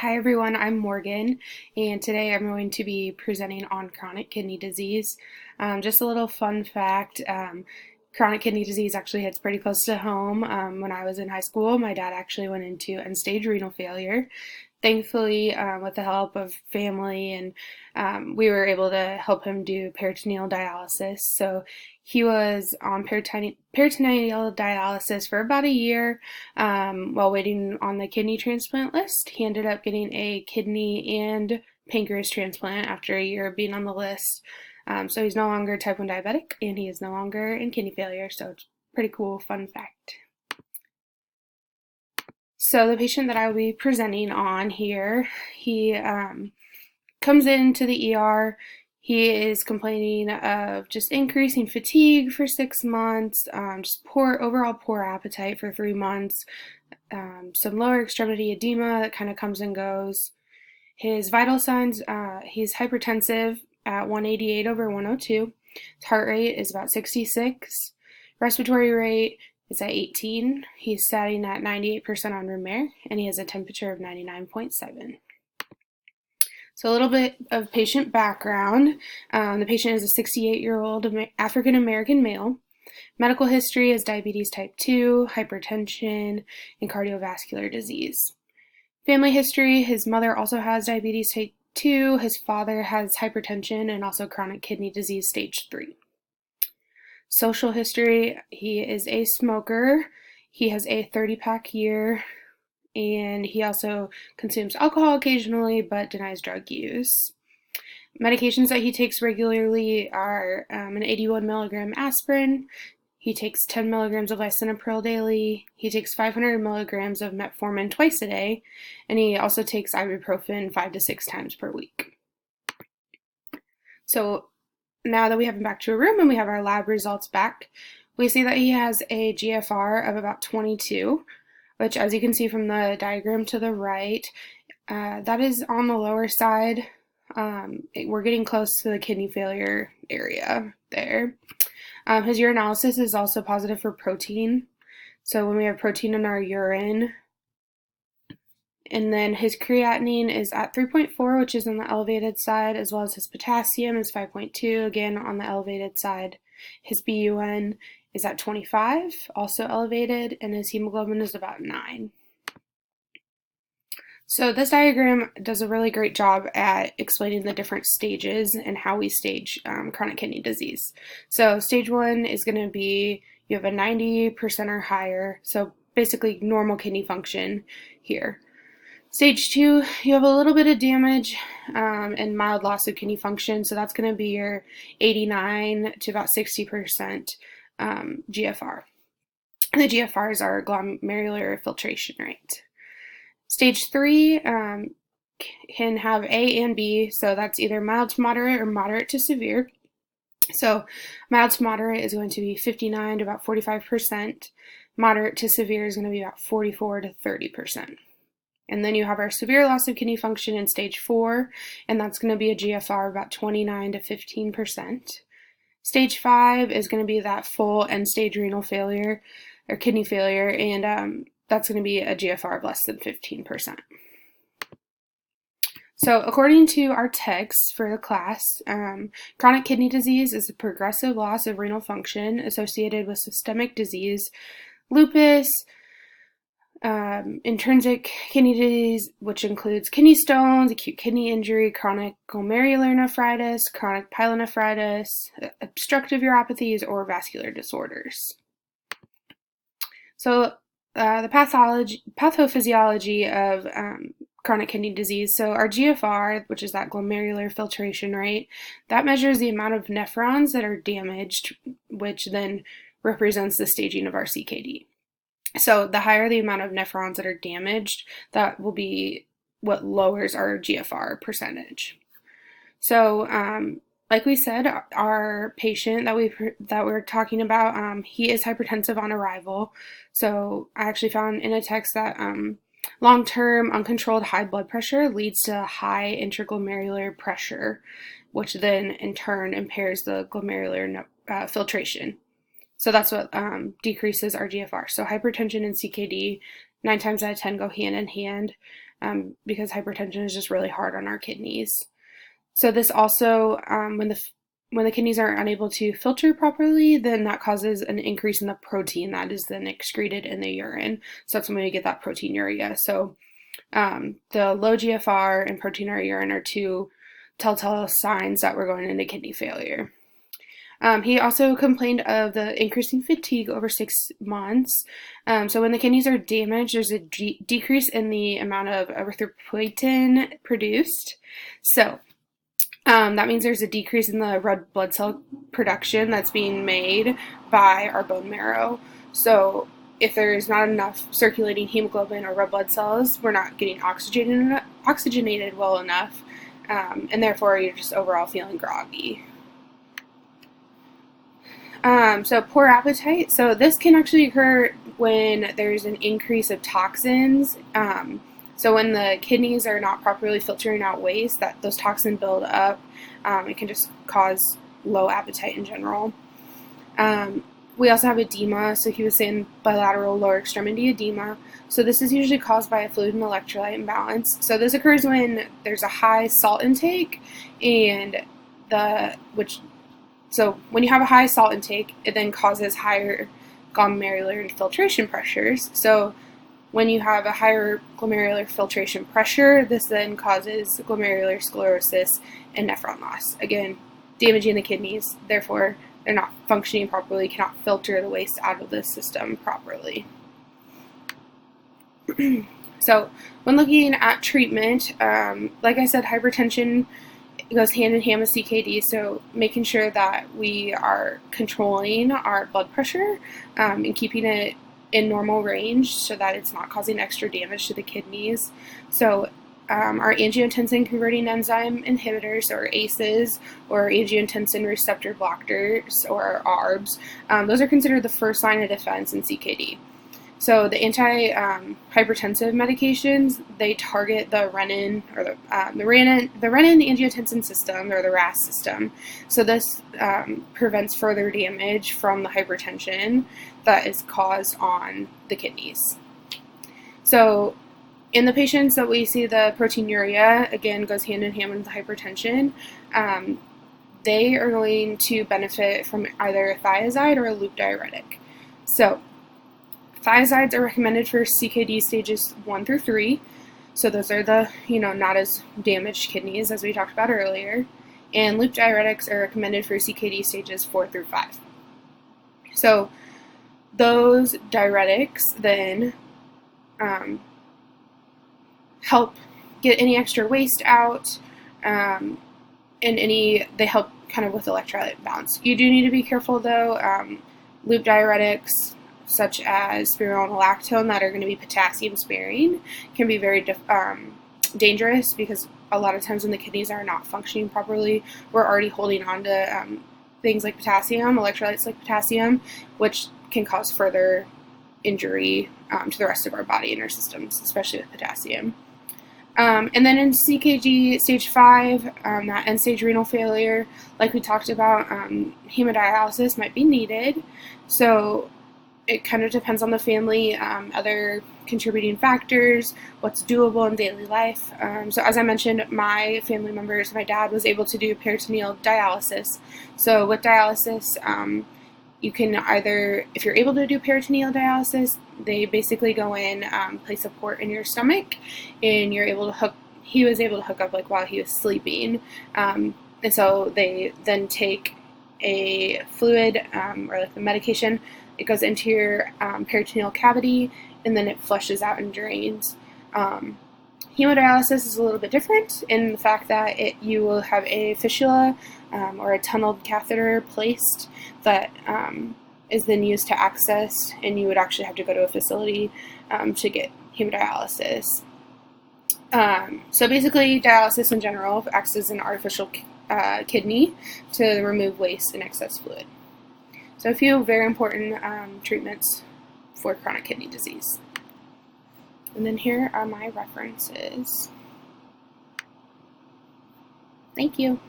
Hi everyone, I'm Morgan, and today I'm going to be presenting on chronic kidney disease. Just a little fun fact, chronic kidney disease actually hits pretty close to home. When I was in high school, my dad actually went into end-stage renal failure. Thankfully, with the help of family and we were able to help him do peritoneal dialysis. So he was on peritoneal dialysis for about a year while waiting on the kidney transplant list. He ended up getting a kidney and pancreas transplant after a year of being on the list. So he's no longer type 1 diabetic and he is no longer in kidney failure. So it's pretty cool, fun fact. So the patient that I will be presenting on here, he comes into the ER. He is complaining of just increasing fatigue for 6 months, just overall poor appetite for 3 months, some lower extremity edema that kind of comes and goes. His vital signs, he's hypertensive at 188 over 102. His heart rate is about 66. Respiratory rate is at 18. He's sitting at 98% on room air, and he has a temperature of 99.7. So a little bit of patient background. The patient is a 68-year-old African American male. Medical history is diabetes type 2, hypertension, and cardiovascular disease. Family history, his mother also has diabetes type 2, his father has hypertension and also chronic kidney disease stage 3. Social history, he is a smoker, he has a 30-pack year, and he also consumes alcohol occasionally but denies drug use. Medications that he takes regularly are an 81 milligram aspirin. He takes 10 milligrams of lisinopril daily. He takes 500 milligrams of metformin twice a day, and he also takes ibuprofen 5 to 6 times per week. So now that we have him back to a room and we have our lab results back, we see that he has a GFR of about 22, which, as you can see from the diagram to the right, that is on the lower side. We're getting close to the kidney failure area there. His urinalysis is also positive for protein. So when we have protein in our urine, and then his creatinine is at 3.4, which is on the elevated side, as well as his potassium is 5.2, again on the elevated side. His BUN is at 25, also elevated, and his hemoglobin is about 9. So this diagram does a really great job at explaining the different stages and how we stage chronic kidney disease. So stage 1 is going to be you have a 90% or higher, so basically normal kidney function here. Stage 2, you have a little bit of damage and mild loss of kidney function, so that's going to be your 89 to about 60% GFR. The GFRs are glomerular filtration rate. Stage 3 can have A and B, so that's either mild to moderate or moderate to severe. So mild to moderate is going to be 59 to about 45%. Moderate to severe is going to be about 44 to 30%. And then you have our severe loss of kidney function in stage 4, and that's going to be a GFR of about 29 to 15%. Stage 5 is going to be that full end-stage renal failure or kidney failure, and that's going to be a GFR of less than 15%. So according to our text for the class, chronic kidney disease is a progressive loss of renal function associated with systemic disease, lupus, intrinsic kidney disease, which includes kidney stones, acute kidney injury, chronic glomerulonephritis, chronic pyelonephritis, obstructive uropathies, or vascular disorders. So the pathophysiology of chronic kidney disease. So our GFR, which is that glomerular filtration rate, that measures the amount of nephrons that are damaged, which then represents the staging of our CKD. So the higher the amount of nephrons that are damaged, that will be what lowers our GFR percentage. So like we said, our patient that we're talking about, he is hypertensive on arrival. So I actually found in a text that long-term uncontrolled high blood pressure leads to high intraglomerular pressure, which then in turn impairs the glomerular filtration. So that's what decreases our GFR. So hypertension and CKD 9 times out of 10 go hand in hand. because hypertension is just really hard on our kidneys. So this also, when the kidneys are unable to filter properly, then that causes an increase in the protein that is then excreted in the urine. So that's when we get that proteinuria. So the low GFR and proteinuria urine are two telltale signs that we're going into kidney failure. He also complained of the increasing fatigue over 6 months. So when the kidneys are damaged, there's a decrease in the amount of erythropoietin produced. So that means there's a decrease in the red blood cell production that's being made by our bone marrow. So if there's not enough circulating hemoglobin or red blood cells, we're not getting oxygenated well enough, and therefore you're just overall feeling groggy. So poor appetite. So this can actually occur when there's an increase of toxins. So when the kidneys are not properly filtering out waste, those toxins build up. It can just cause low appetite in general. We also have edema. So he was saying bilateral lower extremity edema. So this is usually caused by a fluid and electrolyte imbalance. So this occurs when there's a high salt intake, so when you have a high salt intake, it then causes higher glomerular filtration pressures. So when you have a higher glomerular filtration pressure, this then causes glomerular sclerosis and nephron loss. Again, damaging the kidneys, therefore they're not functioning properly, cannot filter the waste out of the system properly. So when looking at treatment, like I said, hypertension goes hand in hand with CKD, so making sure that we are controlling our blood pressure and keeping it in normal range so that it's not causing extra damage to the kidneys. So our angiotensin converting enzyme inhibitors, or ACEs, or angiotensin receptor blockers, or ARBs, those are considered the first line of defense in CKD. So the anti-hypertensive medications, they target the renin, or the renin-angiotensin system, or the RAS system. So this prevents further damage from the hypertension that is caused on the kidneys. So in the patients that we see the proteinuria, again, goes hand in hand with the hypertension, they are going to benefit from either a thiazide or a loop diuretic. So thiazides are recommended for CKD stages 1 through 3. So those are the, not as damaged kidneys as we talked about earlier. And loop diuretics are recommended for CKD stages 4 through 5. So those diuretics then help get any extra waste out, and they help kind of with electrolyte balance. You do need to be careful though. Loop diuretics, such as spironolactone, that are going to be potassium sparing, can be very dangerous, because a lot of times when the kidneys are not functioning properly, we're already holding on to things like potassium, electrolytes like potassium, which can cause further injury to the rest of our body and our systems, especially with potassium. And then in CKD stage 5, that end-stage renal failure, like we talked about, hemodialysis might be needed. So it kind of depends on the family, other contributing factors, what's doable in daily life. So as I mentioned, my family members, my dad was able to do peritoneal dialysis. So with dialysis, you can either, if you're able to do peritoneal dialysis, they basically go in, place a port in your stomach, and you're able to he was able to hook up like while he was sleeping. And so they then take a fluid, or like the medication, it goes into your peritoneal cavity, and then it flushes out and drains. Hemodialysis is a little bit different in the fact that you will have a fistula or a tunneled catheter placed that is then used to access, and you would actually have to go to a facility to get hemodialysis. So basically, dialysis in general acts as an artificial kidney to remove waste and excess fluid. So a few very important treatments for chronic kidney disease. And then here are my references. Thank you.